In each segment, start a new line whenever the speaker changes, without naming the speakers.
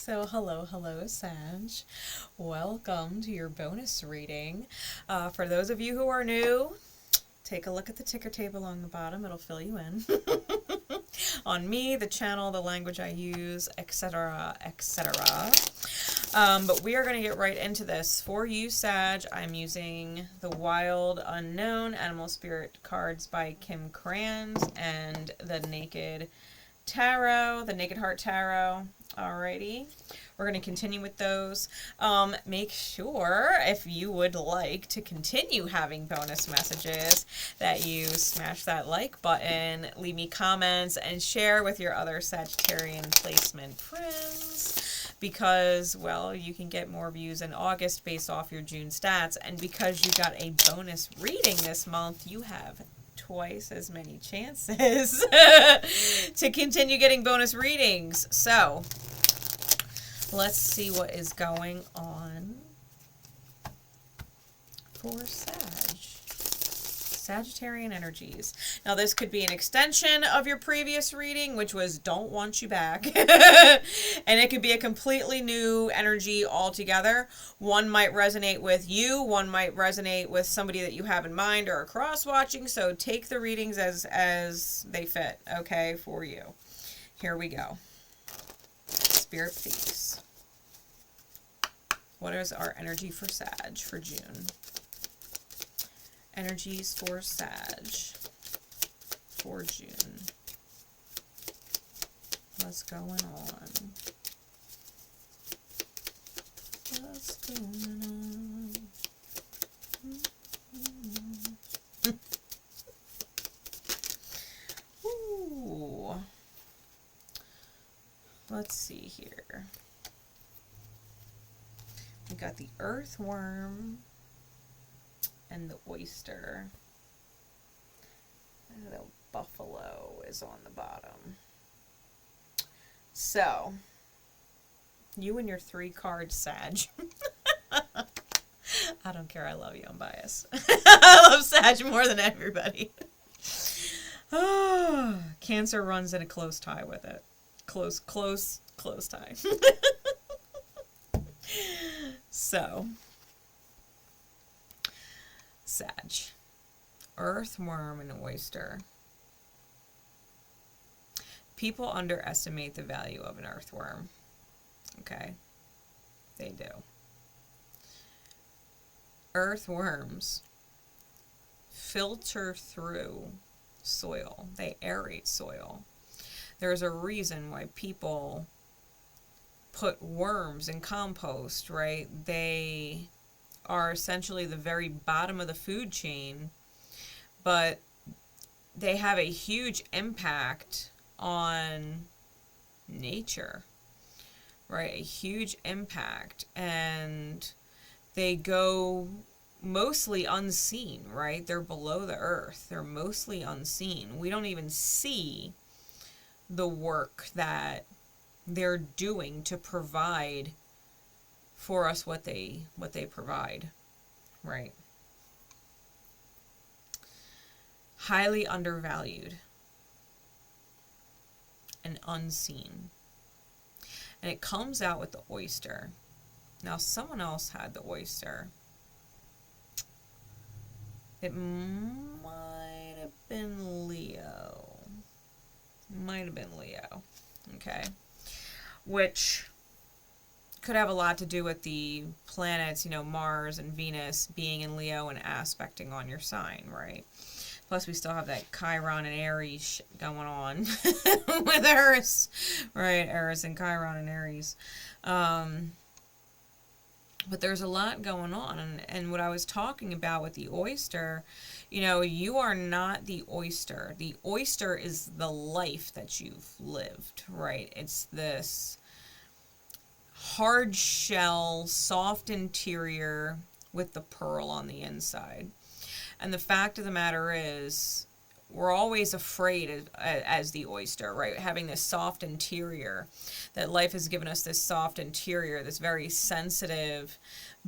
So hello, Sag. Welcome to your bonus reading. For those of you who are new, take a look at the ticker tape along the bottom. It'll fill you in. On me, the channel, the language I use, etc., etc. But we are going to get right into this. For you, Sag, I'm using the Wild Unknown Animal Spirit cards by Kim Kranz and the Naked Tarot, the Naked Heart Tarot. Alrighty, we're going to continue with those. Make sure, if you would like to continue having bonus messages, that you smash that like button, leave me comments, and share with your other Sagittarian placement friends. Because, well, you can get more views in August based off your June stats. And because you got a bonus reading this month, you have twice as many chances to continue getting bonus readings. So let's see what is going on for Sagittarian energies. Now this could be an extension of your previous reading, which was don't want you back. And it could be a completely new energy altogether. One might resonate with you, one might resonate with somebody that you have in mind or are cross-watching, so take the readings as they fit, okay, for you. Here we go. Spirit, please. What is our energy for Sag for June? Energies for Sag for June. What's going on? What's going on? Ooh. Let's see here. We got the earthworm and the oyster. The buffalo is on the bottom. So, you and your 3 card Sag. I don't care, I love you, I'm biased. I love Sag more than everybody. Cancer runs in a close tie with it. Close tie. So, Sag, earthworm and oyster. People underestimate the value of an earthworm. Okay? They do. Earthworms filter through soil. They aerate soil. There's a reason why people put worms in compost, right? They are essentially the very bottom of the food chain, but they have a huge impact on nature, right? A huge impact, and they go mostly unseen, right? They're below the earth. They're mostly unseen. We don't even see the work that they're doing to provide for us what they provide, right? Highly undervalued and unseen. And it comes out with the oyster. Now someone else had the oyster. It might have been Leo. Might have been Leo. Okay. Which could have a lot to do with the planets, Mars and Venus being in Leo and aspecting on your sign, right? Plus, we still have that Chiron and Aries shit going on with Eris, right? Eris and Chiron and Aries. But there's a lot going on. And what I was talking about with the oyster, you are not the oyster. The oyster is the life that you've lived, right? It's this hard shell, soft interior with the pearl on the inside. And the fact of the matter is, we're always afraid as the oyster, right? Having this soft interior, that life has given us this soft interior, this very sensitive,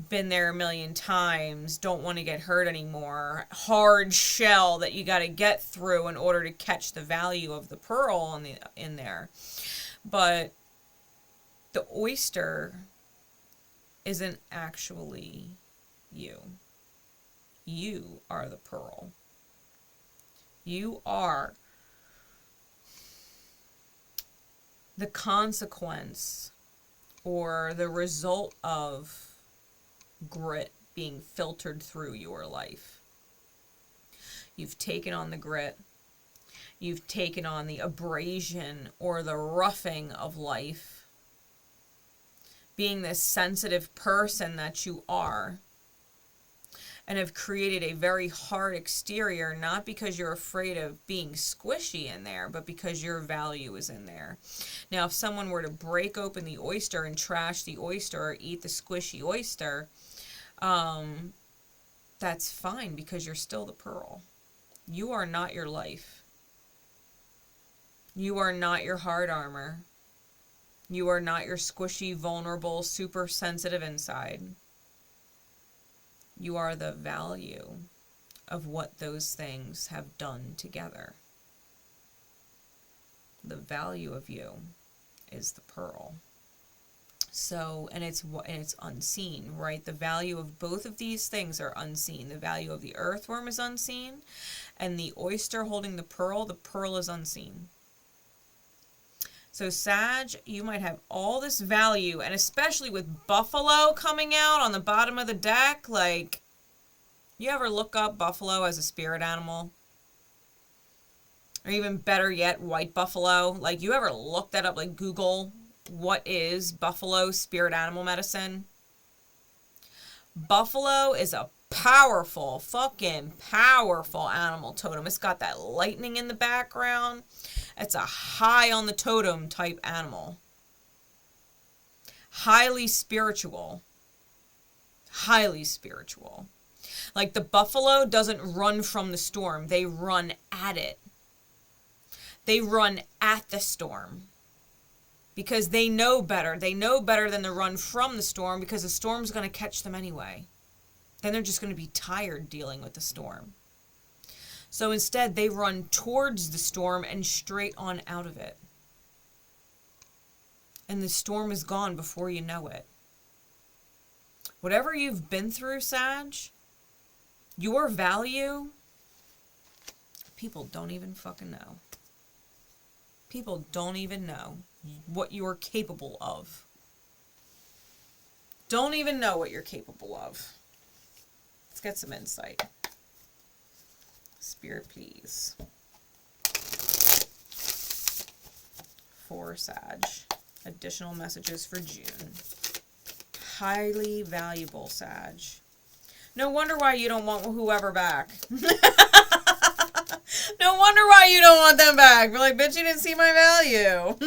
been there a million times, don't want to get hurt anymore, hard shell that you got to get through in order to catch the value of the pearl in there. But The oyster isn't actually you. You are the pearl. You are the consequence or the result of grit being filtered through your life. You've taken on the grit. You've taken on the abrasion or the roughing of life. Being this sensitive person that you are. And have created a very hard exterior, not because you're afraid of being squishy in there, but because your value is in there. Now, if someone were to break open the oyster and trash the oyster or eat the squishy oyster, that's fine because you're still the pearl. You are not your life. You are not your hard armor. You are not your squishy, vulnerable, super sensitive inside. You are the value of what those things have done together. The value of you is the pearl. So, and it's unseen, right? The value of both of these things are unseen. The value of the earthworm is unseen, and the oyster holding the pearl is unseen. So Sag, you might have all this value, and especially with buffalo coming out on the bottom of the deck, like, you ever look up buffalo as a spirit animal? Or even better yet, white buffalo? Like, you ever look that up, like Google, what is buffalo spirit animal medicine? Buffalo is a powerful, fucking powerful animal totem. It's got that lightning in the background. It's a high on the totem type animal. Highly spiritual. Highly spiritual. Like the buffalo doesn't run from the storm. They run at it. They run at the storm. Because they know better. They know better than to run from the storm because the storm's going to catch them anyway. Then they're just going to be tired dealing with the storm. So instead, they run towards the storm and straight on out of it. And the storm is gone before you know it. Whatever you've been through, Sag, your value, people don't even fucking know. People don't even know what you're capable of. Don't even know what you're capable of. Let's get some insight. Spirit, please. For Sag. Additional messages for June. Highly valuable, Sag. No wonder why you don't want whoever back. No wonder why you don't want them back. We're like, bitch, you didn't see my value.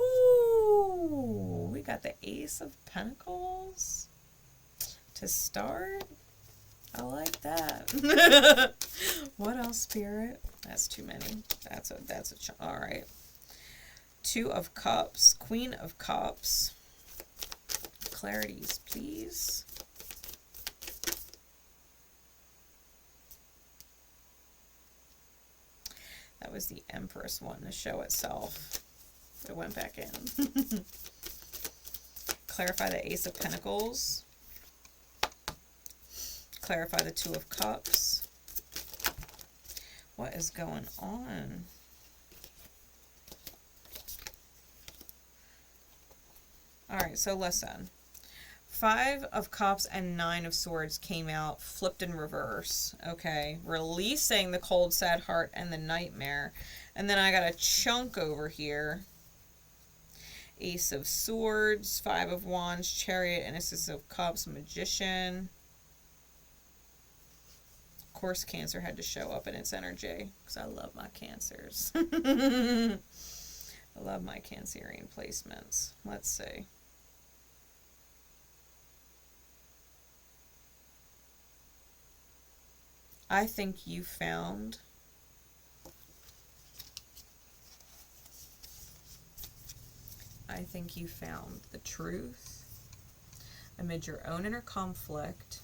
Ooh, we got the Ace of Pentacles to start. I like that. What else, Spirit? That's too many. All right. Two of Cups, Queen of Cups. Clarities, please. That was the Empress one, the show itself. It went back in. Clarify the Ace of Pentacles. Clarify the Two of Cups. What is going on? Alright, so listen. 5 of Cups and 9 of Swords came out, flipped in reverse. Okay, releasing the cold, sad heart and the nightmare. And then I got a chunk over here. Ace of Swords, 5 of Wands, Chariot, and Ace of Cups, Magician. Of course, Cancer had to show up in its energy, because I love my Cancers. I love my Cancerian placements. Let's see. I think you found the truth amid your own inner conflict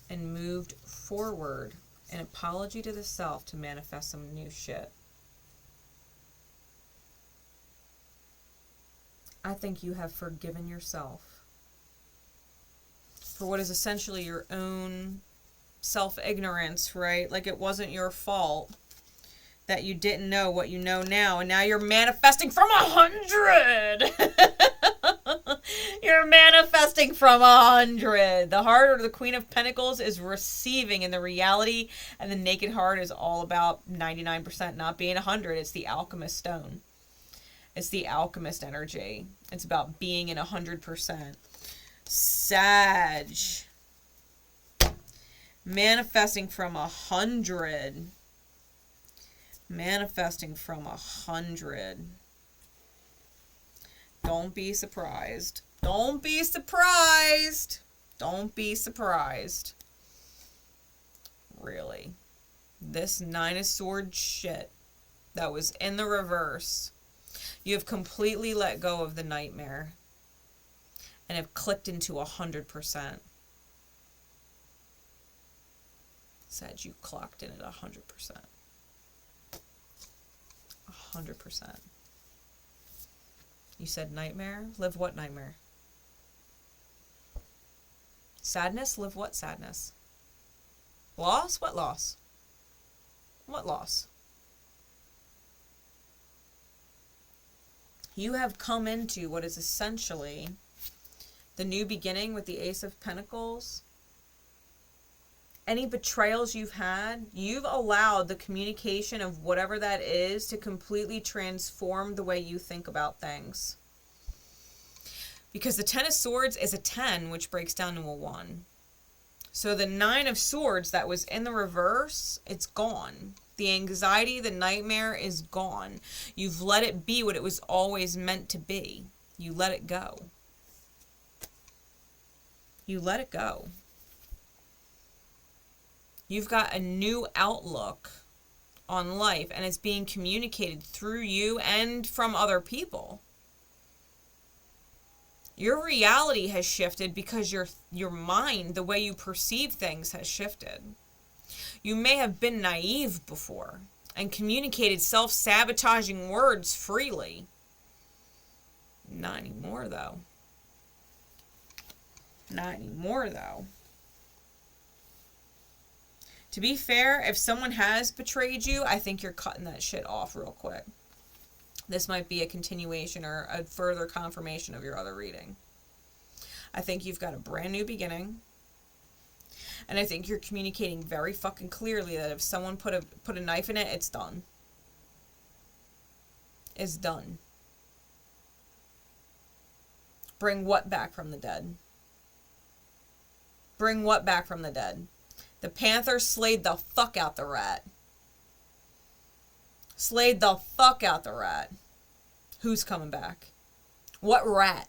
and moved forward an apology to the self to manifest some new shit. I think you have forgiven yourself for what is essentially your own self-ignorance, right? Like it wasn't your fault that you didn't know what you know now, and now you're manifesting from 100. You're manifesting from 100. The heart, or the Queen of Pentacles, is receiving in the reality, and the Naked Heart is all about 99% not being 100. It's the alchemist stone. It's the alchemist energy. It's about being in 100%. Sag. Manifesting from 100. Manifesting from 100. Don't be surprised. Don't be surprised. Don't be surprised. Really. This Nine of Swords shit that was in the reverse. You have completely let go of the nightmare and have clicked into 100%. Said you clocked in at 100%. 100%. You said nightmare? Live what nightmare? Sadness? Live what sadness? Loss? What loss? What loss? You have come into what is essentially the new beginning with the Ace of Pentacles. Any betrayals you've had, you've allowed the communication of whatever that is to completely transform the way you think about things. Because the Ten of Swords is a 10, which breaks down to a 1. So the Nine of Swords that was in the reverse, it's gone. The anxiety, the nightmare is gone. You've let it be what it was always meant to be. You let it go. You let it go. You've got a new outlook on life, and it's being communicated through you and from other people. Your reality has shifted because your mind, the way you perceive things, has shifted. You may have been naive before and communicated self-sabotaging words freely. Not anymore, though. Not anymore, though. To be fair, if someone has betrayed you, I think you're cutting that shit off real quick. This might be a continuation or a further confirmation of your other reading. I think you've got a brand new beginning. And I think you're communicating very fucking clearly that if someone put a knife in it, it's done. It's done. Bring what back from the dead? Bring what back from the dead? The panther slayed the fuck out the rat. Slayed the fuck out the rat. Who's coming back? What rat?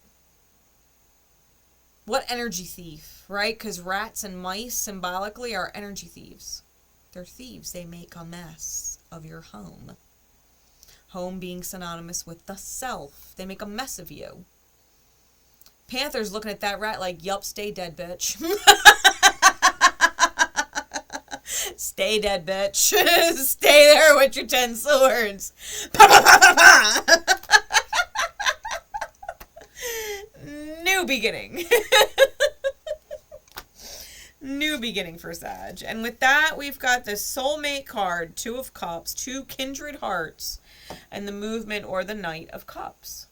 What energy thief, right? Because rats and mice symbolically are energy thieves. They're thieves. They make a mess of your home. Home being synonymous with the self. They make a mess of you. Panther's looking at that rat like, yup, stay dead, bitch. Stay dead, bitch. Stay there with your 10 swords. Pa, pa, pa, pa, pa. New beginning. New beginning for Sag. And with that, we've got the soulmate card, Two of Cups, two kindred hearts, and the movement or the Knight of Cups.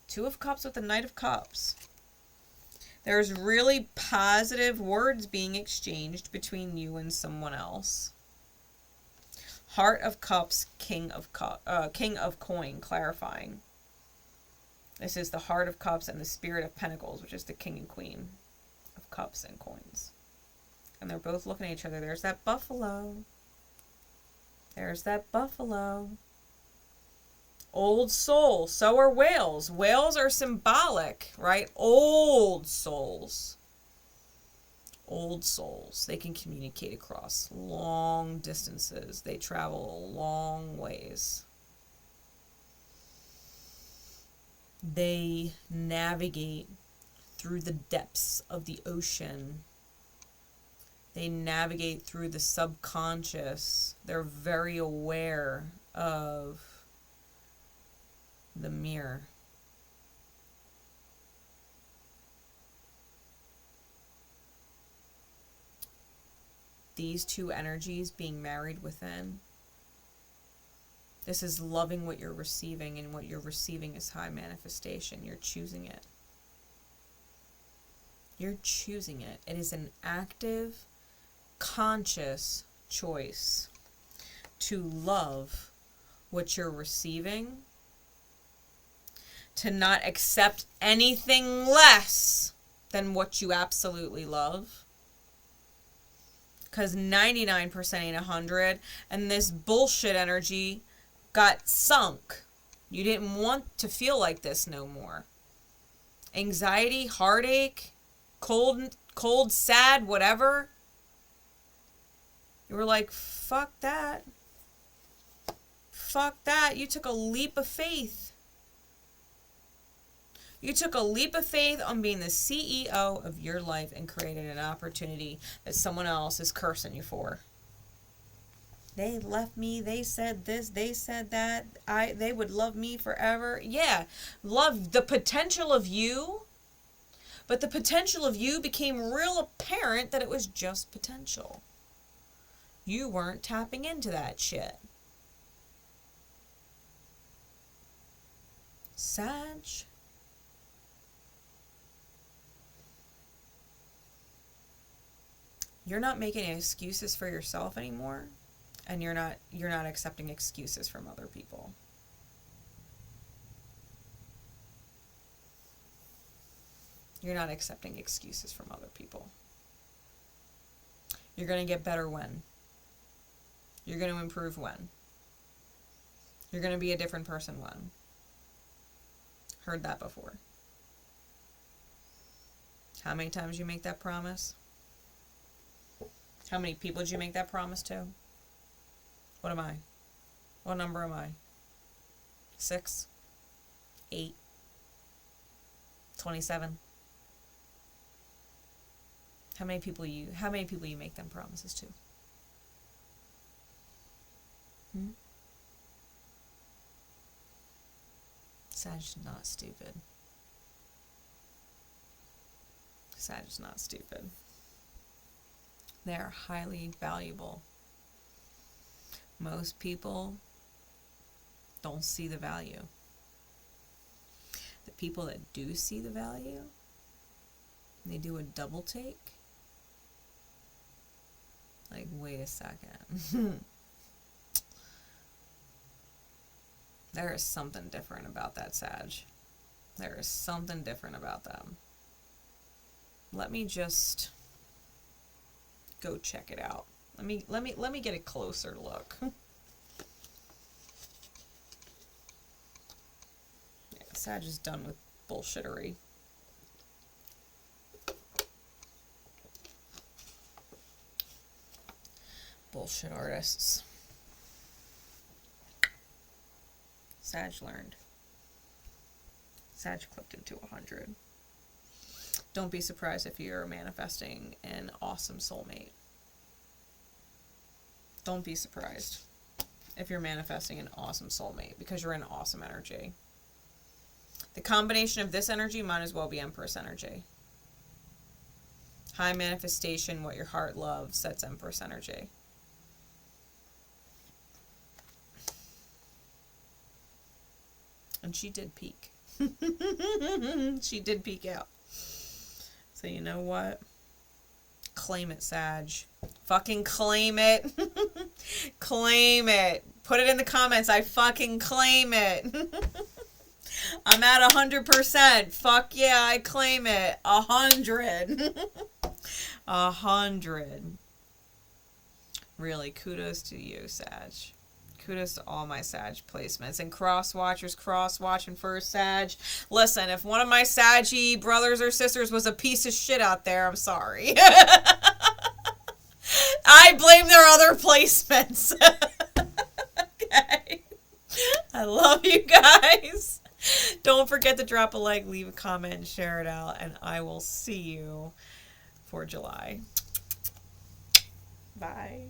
Two of Cups with the Knight of Cups. There's really positive words being exchanged between you and someone else. Heart of Cups, King of Coin, clarifying. This is the Heart of Cups and the Spirit of Pentacles, which is the King and Queen of Cups and Coins. And they're both looking at each other. There's that buffalo. There's that buffalo. Old soul. So are whales. Whales are symbolic, right? Old souls. Old souls. They can communicate across long distances. They travel long ways. They navigate through the depths of the ocean. They navigate through the subconscious. They're very aware of the mirror. These two energies being married within. This is loving what you're receiving, and what you're receiving is high manifestation. You're choosing it. You're choosing it. It is an active, conscious choice to love what you're receiving, to not accept anything less than what you absolutely love. Because 99% ain't 100, and this bullshit energy got sunk. You didn't want to feel like this no more. Anxiety, heartache, cold, sad, whatever. You were like, fuck that. Fuck that. You took a leap of faith. You took a leap of faith on being the CEO of your life and created an opportunity that someone else is cursing you for. They left me, they said this, they said that, they would love me forever. Yeah, love the potential of you, but the potential of you became real apparent that it was just potential. You weren't tapping into that shit. Sag. You're not making excuses for yourself anymore, and you're not accepting excuses from other people. You're not accepting excuses from other people. You're going to get better when? You're going to improve when? You're going to be a different person when? Heard that before. How many times you make that promise? How many people did you make that promise to? What am I? What number am I? 6? 8? 27? How many people you make them promises to? Sag is not stupid. Sag is not stupid. They are highly valuable. Most people don't see the value. The people that do see the value, they do a double take. Like, wait a second. There is something different about that Sag. There is something different about them. Let me just go check it out. Let me get a closer look. Yeah, Sag is done with bullshittery. Bullshit artists. Sag learned. Sag clipped into 100. Don't be surprised if you're manifesting an awesome soulmate. Don't be surprised if you're manifesting an awesome soulmate, because you're in awesome energy. The combination of this energy might as well be Empress energy. High manifestation, what your heart loves, that's Empress energy. And she did peak. She did peak out. So you know what? Claim it, Sag. Fucking claim it. Claim it. Put it in the comments. I fucking claim it. I'm at 100%. Fuck yeah, I claim it. 100. 100. Really, kudos to you, Sag. Kudos to all my Sag placements. And cross-watchers, cross-watching for Sag. Listen, if one of my Saggy brothers or sisters was a piece of shit out there, I'm sorry. I blame their other placements. Okay. I love you guys. Don't forget to drop a like, leave a comment, and share it out. And I will see you for July. Bye.